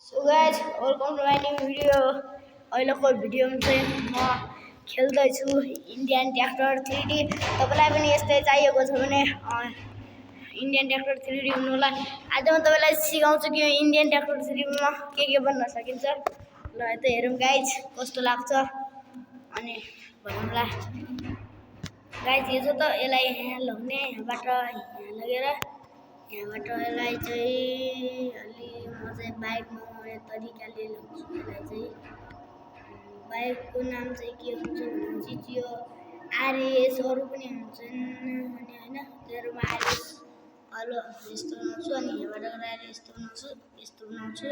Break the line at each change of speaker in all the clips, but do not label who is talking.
So guys, welcome to my new video. अहिलेको भिडियोमा चाहिँ म खेल्दैछु इन्डियन ट्र्याक्टर 3D। तपाईलाई पनि यस्तै चाहिएको छ भने इन्डियन ट्र्याक्टर 3D हुनुलाई आज म तपाईलाई सिकाउँछु कि इन्डियन ट्र्याक्टर 3D मा के बन्न सकिन्छ। ल त हेरौँ गाइज कस्तो लाग्छ अनि भनौँला। गाइज यो त यसलाई यहाँ लग्ने यहाँबाट यहाँ लगेर यहाँबाट यसलाई चाहिँ अलि म चाहिँ बाइकमा यो तरिकाले ल्याउँछु। यसलाई चाहिँ बाइकको नाम चाहिँ के हुन्छ भनेपछि यो आरएस अरू पनि हुन्छन् अनि हैन तेरोमा आरएस हेलो यस्तो बनाउँछु अनि यहाँबाट गएर यस्तो बनाउँछु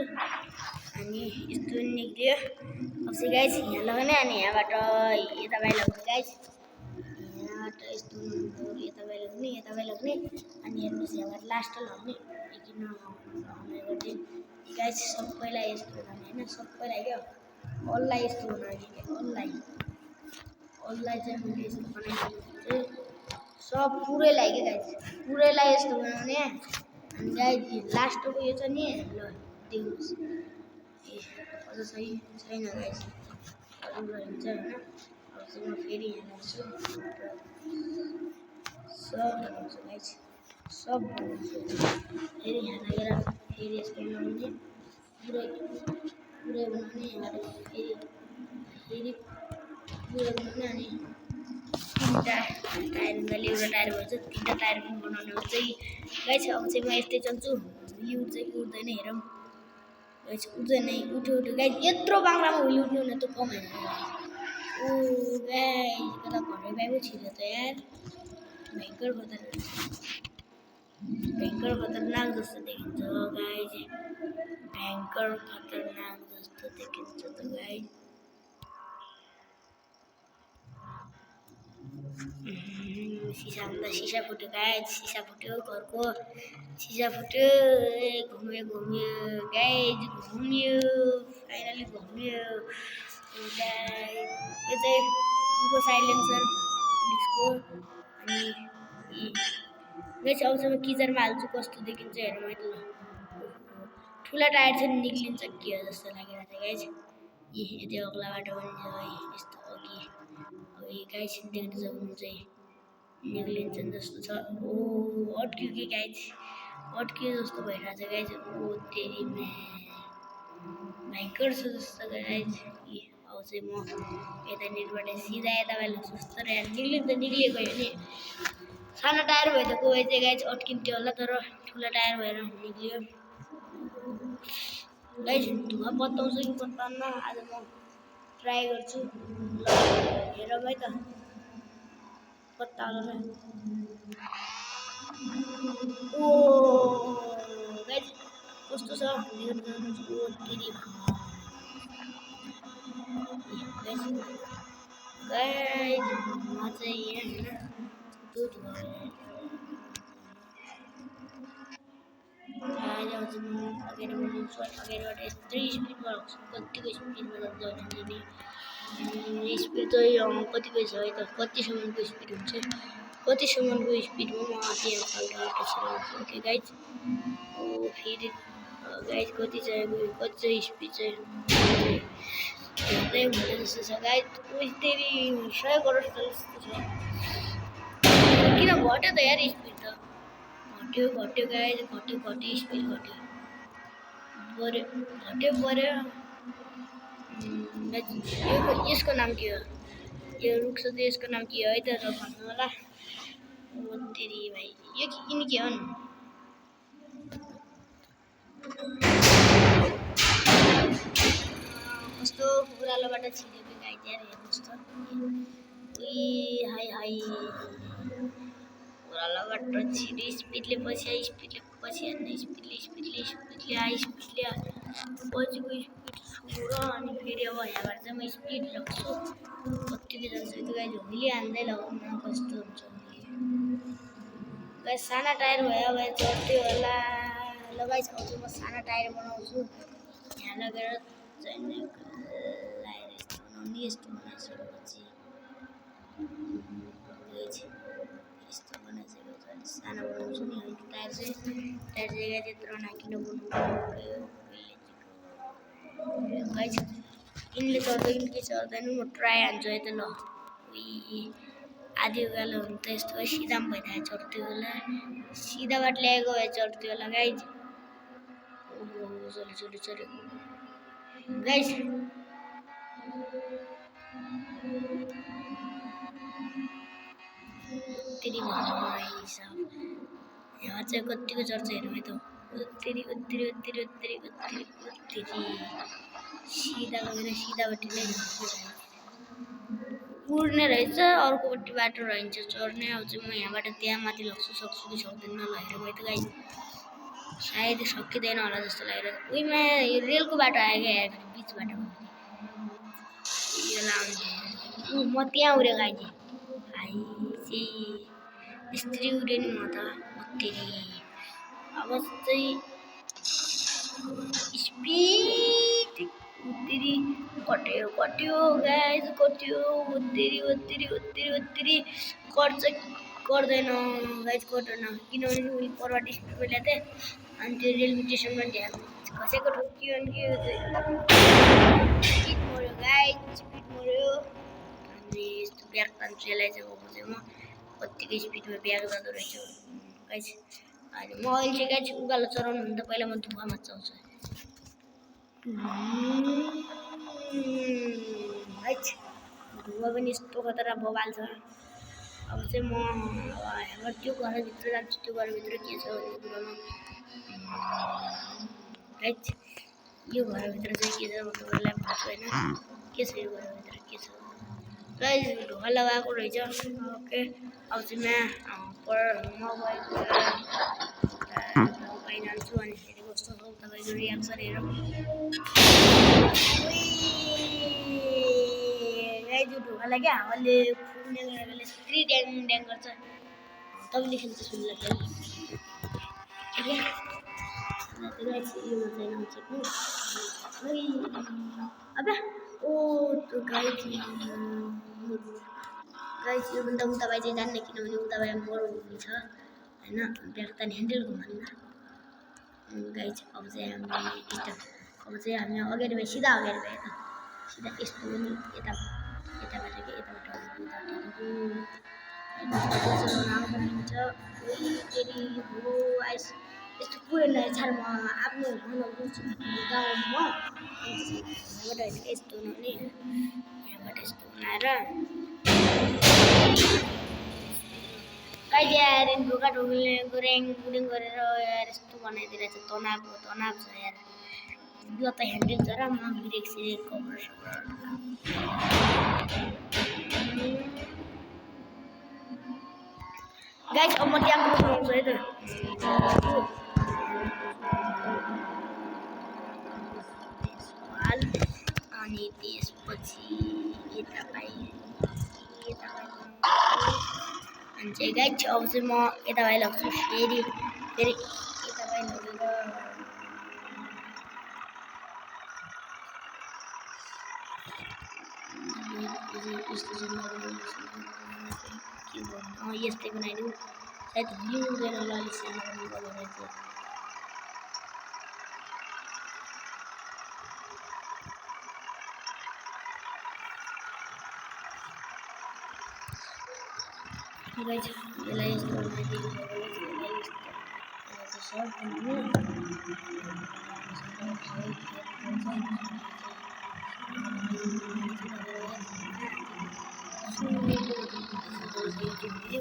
अनि यस्तो निक्ल्यो। अब गाइस यहाँ लगाउने अनि यहाँबाट यता बाहिर लाग्छ गाइस यहाँबाट यस्तो यता बाहिर लाग्ने अनि हेर्नुस् यहाँबाट लास्ट लाग्ने किन गर्दै गाइस सबैलाई यस्तो बनाउने हैन सबैलाई क्या अनलाई यस्तो बनाउने अनलाई चाहिँ मैले यस्तो बनाइदिन्छु सब पुरैलाई के गाइस पुरैलाई यस्तो बनाउने अनि गाइस लास्टको यो छ नि ल देख्नुस् ए अझ सही छैन गाइस अरु रहन्छ हैन अब चाहिँ म फेरि यहाँ लाग्छु सब बनाउँछु गाइस सब बनाउँछु फेरि यहाँ लगेर फेरि यस्तो बनाउने पुरै बनाउने यहाँबाट फेरि पुरै बनाउने अनि तीनटा टायर गले एउटा टायर भन्छ तीनटा टायर पनि बनाउने हो चाहिँ गाइस अब चाहिँ म यस्तै चल्छु यो चाहिँ उड्दैन हेरौँ गाइस उड्दैन उठ्यो गाइस यत्रो बाङ्लामा हुल उठ्नु न त कम हैन ओ गाइस कता घरै बाइको छिर्यो त यार भयंकर खतरनाक जस्तो देखिन्छ गाइस भयंकर खतरनाक जस्तो देखिन्छ त गाइस शीशा फुट्यो गाइस शीशा फुट्यो घरको शीशा फुट्यो घुम्यो गाइस घुम्यो फाइनली घुम्यो गाइस यो चाहिँ उको साइलेन्सर पुलिसको अनि गाइस अब चाहिँ म किचनमा हाल्छु कस्तो देखिन्छ हेरौँ है त ल ठुला टायर चाहिँ निक्लिन्छ के हो जस्तो लागेर चाहिँ गाइस त्यो अग्ला बाटो पनि छ यस्तो अघि गाइस देख्न सक्नुहुन्छ निक्लिन्छ जस्तो छ ओ अड्क्यो कि गाइस अड्क्यो जस्तो भइरहेछ गाइस ओ तेरी भयंकर छ जस्तो गाइस अब चाहिँ म यतानिरबाट सिधा यता बाहिर जस्तो निक्लिन्छ निक्लिएको हो नि सानो टायर भए त कोही चाहिँ गाइस अड्किन्थ्यो होला तर ठुला टायर भएर निक्लियो गाइस धुवा पत्ताउँछ कि पत्ताउन्न आज म ट्राई गर्छु हेरौँ है त पत्ताउला ओ गाइस कस्तो छ गाइस म चाहिँ यहाँ हैन अगाडिबाट यस्तै स्पिडमा आउँछ कतिको स्पिडमा जान्छ नि स्पिड चाहिँ कतिको छ है त कतिसम्मको स्पिड हुन्छ कतिसम्मको स्पिडमा म त्यहाँ फाल्टो ओके गाइस ओ फेरि गाइस कति चाहिँ स्पिड चाहिँ धेरै हुने जस्तो छ गाइस उस्तै 100 करोड जस्तो छ किन घट्यो त यार स्पिड त घट्यो गाइस घट्यो स्पिड घट्यो बढ्यो यसको नाम के हो यो रुख छ यसको नाम के हो है त भन्नु होला ओ तेरी भाइ यो यिनी के हुन् कस्तो उरालोबाट छिरेको गाइस यार हेर्नुस् त हाई उरालोबाट छिरे स्पिडले पछि हान्ने स्पिडले पछिको स्पिड छोड अनि फेरि अब यहाँबाट चाहिँ म स्पिड लाग्छु कतिको जान्छ त्यो गाइस हिले हान्दै लगाउनु कस्तो हुन्छ गाइस साना टायर भयो भए चढ्थ्यो होला ल गाइस अब म साना टायर बनाउँछु यहाँ लगेर चाहिँ यस्तो बनाइसकेपछि यस्तो बनाइसकेपछि सानो बनाउँछु नि टायर चाहिँ त्यत्रो नाकिन बनाउनु गाइज यिनले चढ्दैन के चढ्दैन म ट्राई हान्छु है त ल आधी उकालो हुनु त यस्तो सिधा पनि भइरहेको चढ्थ्यो होला सिधा बाटो ल्याएको भए चढ्थ्यो होला गाइज चल्यो गाइज यहाँ चाहिँ कतिको चढ्छ हेरौँ है त उत्तिरी सिधा लगेर सिधापट्टि नै उड्ने रहेछ अर्कोपट्टि बाटो रहन्छ चढ्ने अब चाहिँ म यहाँबाट त्यहाँ माथि लग्छु सक्छु कि सक्दैन ल हेरौँ है त गाइज सायद सकिँदैन होला जस्तो लागेर उहीमा यो रेलको बाटो आयो क्या बिच बाटो म त्यहाँ उडेँ गाइज यस्तरी उडेँ नि म त उत्तिरी अब चाहिँ स्पिड उत्तिरी कट्यो गाइज कट्यो उत्तिरी गर्दैन गाइज गर्दैन किनभने उही परबाट स्पिडमा ल्याएको थिएँ अनि त्यो रेलवे स्टेसनमा ध्यान खसेको ठोकियो अनि के स्पिड मऱ्यो गाइज स्पिड मऱ्यो अनि यस्तो ब्याग तान्छु यसलाई चाहिँ अब चाहिँ म कत्तिको स्पिडमा ब्याग जाँदो रहेछ गाइज अनि म अहिले चाहिँ गाइज उकालो चढाउनुभन्दा पहिला म धुवामा चढ्छु गाइज धुवा पनि यस्तो खतरा बवाल छ अब चाहिँ म यहाँबाट त्यो घरभित्र जान्छु त्यो घरभित्र के छ भन्ने कुरामा गाइज यो घरभित्र चाहिँ के छ म तपाईँलाई भन्छु होइन के छ यो घरभित्र के छ गाइज ढोका लगाएको रहेछ ओके अब चाहिँ म गएको तपाईँ जान्छु अनि फेरि कस्तो छ तपाईँको रियाक्सन हेरौँ गाइज यो ढोकालाई क्या हावाले फुल्ने गरेर यस्तरी ड्याङ गर्छ तपाईँले खेल्छ सुन्नु अब ओ त्यो गाइज योभन्दा उता भाइ चाहिँ जान्ने किनभने उता भाइ मरौ हुनेछ होइन ब्याग त ह्यान्डल घुमाउनु गाइज अब चाहिँ हामी अगाडि भयो सिधा अगाडि भयो त सिधा यस्तो पनि यताबाट के यताबाट यस्तो पुगेन छाड म आफ्नो गाउँमा यहाँबाट यस्तो हुने यहाँबाट यस्तो बनाएर गाइज यार ढोका ढोक्ने गुरेङ गरेर यार यस्तो बनाइदिरहेछ तनाव छ यार ल त ह्यान्डल छ र म ब्रेक कभर गाइज अब म त्यहाँ पुग्छु है त अनि त्यसपछि यता भाइ अनि चाहिँ गाइज अब चाहिँ म यता भाइ लाग्छु फेरि यता भाइ लगेर यस्तै बनाइदिउँ सायद हिँड्दैन होला अलिक सानो रहेछ गाइज यसलाई यस्तो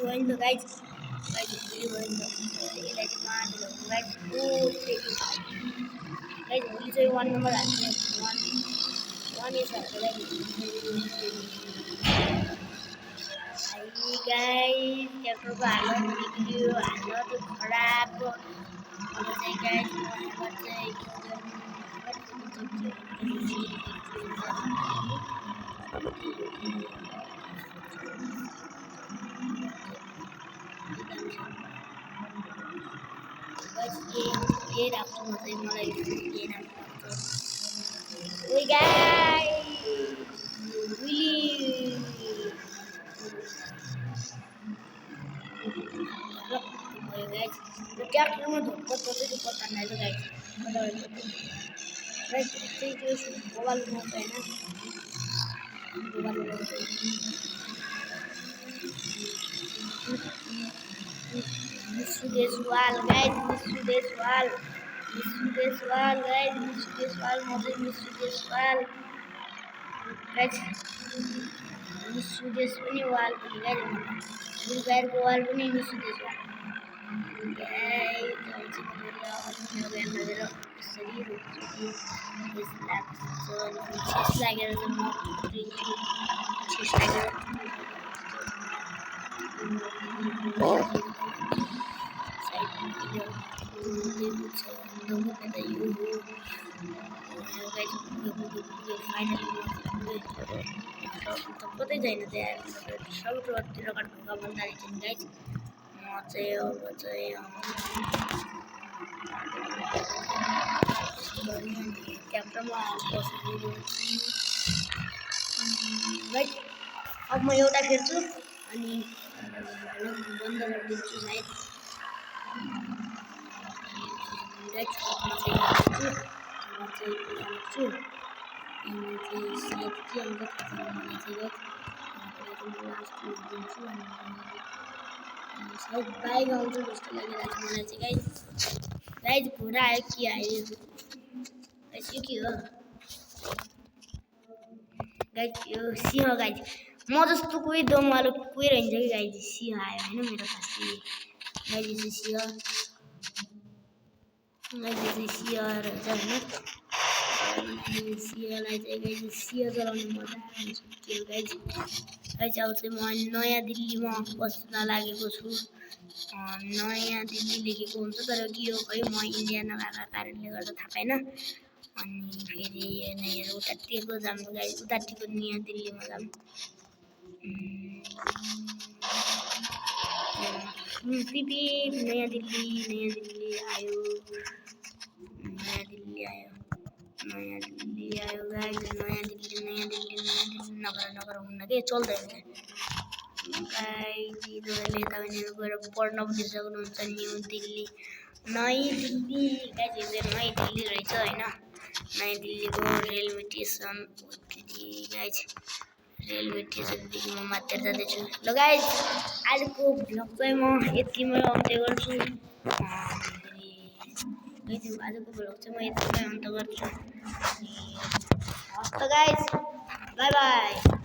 बनाइदिनु गाइज भोलि चाहिँ 1 नम्बर हाल्ने 1 इज गाइज ट्र्याक्टरको हालत बिग्रियो हालत खराब अब चाहिँ गाइज यही राख्छु म चाहिँ मलाई यही राख्छु ट्र्याक्टरमा धोक्क पर्छ त्यो पत्ता गाइज राइट त्यही त्यो मोबाइल बनाउँछ होइन मोबाइल बनाउँछ निशु देशवाल गाइज निशु देशवाल गाइज निशु देशवाल म चाहिँ निशु देशवाल गाइज निशु देश पनि वाल पनि गाइज गुरुबारको वाल पनि निशु देशवाल गाइज लगेर यसरी रोप्छु कि छेस लागेर चाहिँ म दिन्छु छेस लागेर कतै छैन त्यहाँ सबतिर कट्नुका भन्दा चाहिँ गाइज म चाहिँ अब चाहिँ ट्र्याक्टरमा बसेर राइट अब म एउटा खेल्छु अनि बन्द गरिदिन्छु सायद गाइज म चाहिँ सायद के आउँछ मलाई चाहिँ लास्टमा दिन्छु अनि सायद बाइक आउँछ जस्तो लागिरहेको छ मलाई चाहिँ गाइज घोडा आयो के आयो गाइज यो के हो गाइज यो सिंह गाइज म जस्तो कोही दमवालो कोही रहन्छ कि गाइज सिंह आयो होइन मेरो साथी गाइज चाहिँ सिंह रहेछ होइन सिंहलाई चाहिँ गाइज सिंह चलाउनु मजा आउँछ के हो गाइज गाइज अब चाहिँ म नयाँ दिल्लीमा बस्न लागेको छु नयाँ दिल्ली लेखेको हुन्छ तर के हो खै म इन्डिया नगएको कारणले गर्दा थाहा पाएन अनि फेरि नयाँ उतातिरको जाम गाइज उतातिरको नयाँ दिल्लीमा जाम पिपी नयाँ दिल्ली आयो गाइज नयाँ दिल्ली नगर हुन्न के चल्दैन गाइज तपाईँले गएर पढ्न पनि सक्नुहुन्छ न्यू दिल्ली नयाँ दिल्ली गाइज नयाँ दिल्ली रहेछ होइन नयाँ दिल्लीको रेलवे स्टेसन गाइज रेलवे स्टेसनदेखि म मात्र जाँदैछु ल गाइज आजको भ्लग चाहिँ म यतिमै अन्त्य गर्छु आजको भ्लग चाहिँ म यतिमै अन्त्य गर्छु हस् त गाइज बाई बाई